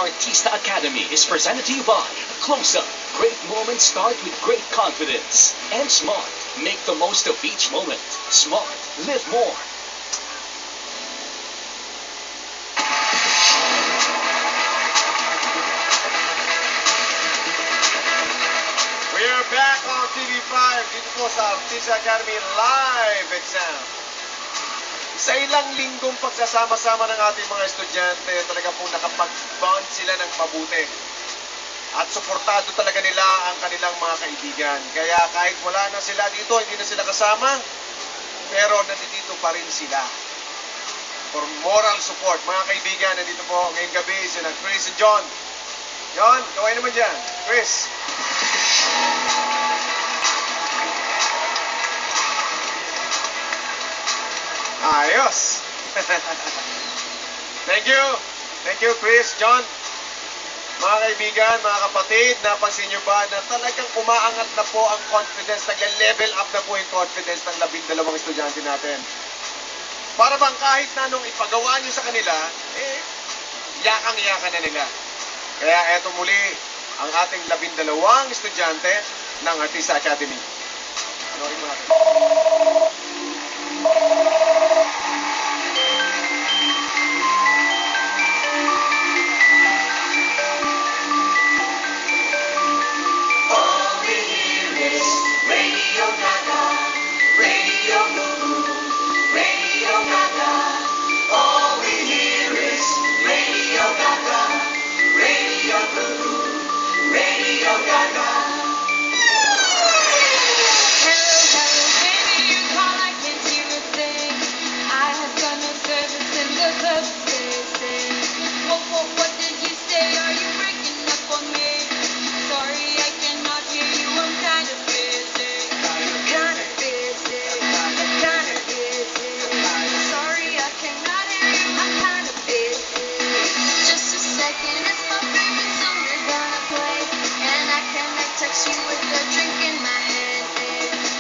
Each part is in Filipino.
Artista Academy is presented to you by Close Up. Great moments start with great confidence. And Smart. Make the most of each moment. Smart. Live more. We are back on TV5 dito po sa Artista Academy Live Exam. Sa ilang linggong pagsasama-sama ng ating mga estudyante, talaga po nakapag-bond sila ng mabuti. At suportado talaga nila ang kanilang mga kaibigan. Kaya kahit wala na sila dito, hindi na sila kasama, pero nandito pa rin sila. For moral support. Mga kaibigan, nandito po ngayong gabi sila Chris and John. John, kaway naman dyan. Chris. Ayos! Thank you! Thank you, Chris, John. Mga kaibigan, mga kapatid, napansin nyo ba na talagang umaangat na po ang confidence, nagle-level up na po yung confidence ng 12 estudyante natin. Para bang kahit na nung ipagawa nyo sa kanila, yakang-yakan na nila. Kaya eto muli ang ating 12 estudyante ng Artista Academy. Panorin mo natin. What did you say? Are you breaking up on me? Sorry, I cannot hear you. I'm kind of busy. Kind of busy. Kind of busy. Sorry, I cannot hear you. I'm kind of busy. Just a second, it's my favorite song you're gonna play, and I cannot text you with a drink in my hand.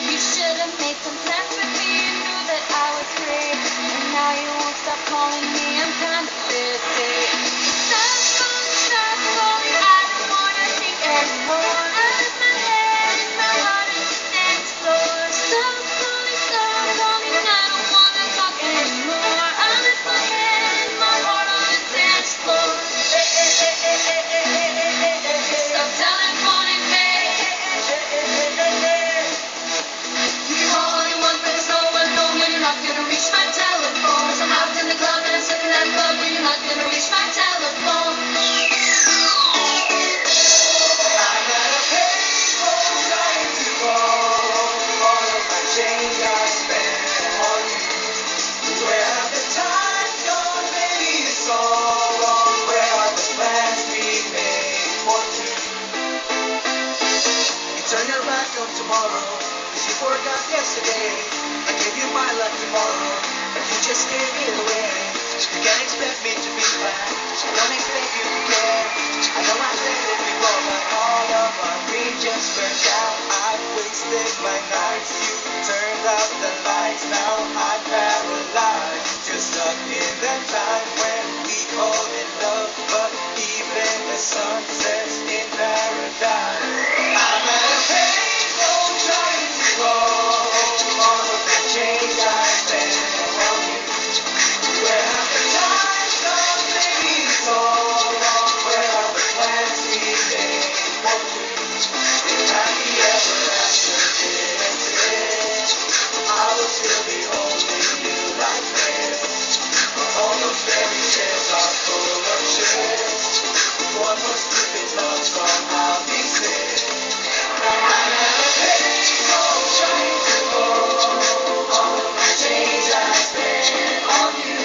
You should have made some plans with me. You knew that I was free, and now you won't stop calling me. I'm kind of busy. Turn your back on tomorrow, cause you forgot yesterday. I gave you my love tomorrow, but you just gave it away. You can't expect me to be back, so don't expect you to care. I know I said it before, but all of our dreams just burnt out. I wasted my nights, you turned out the lights. Now I'm paralyzed, just stuck in that time when we called it love. But even the sun sets in paradise. I'm at a payphone trying to call all of the change I spent on you. Where have the times gone? Maybe it's all wrong. Where are the plans we made for two? If happy ever after didn't exist, I will still be holding you like this. All those fairy tales are full of shit. One more stupid love song I'll be sick. I'm at a payphone trying to hold all of my change I spent on you.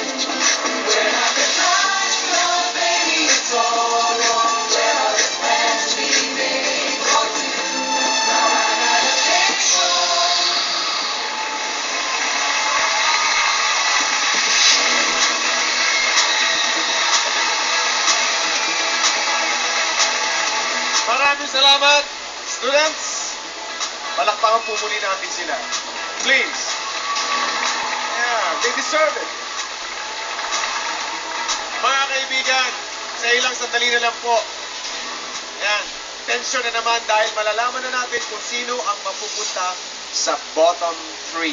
Where have the times gone, baby? It's all wrong. Where are the plans we made for two? Now I'm at a payphone. Maraming salamat, students. Palakpakan po muli natin sila. Please. Yeah, they deserve it. Mga kaibigan, sa Sa ilang sandali na lang po. Ayan. Tension na naman dahil malalaman na natin kung sino ang mapupunta sa bottom 3.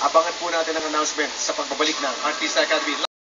Abangan po natin ang announcement sa pagbabalik ng Artista Academy.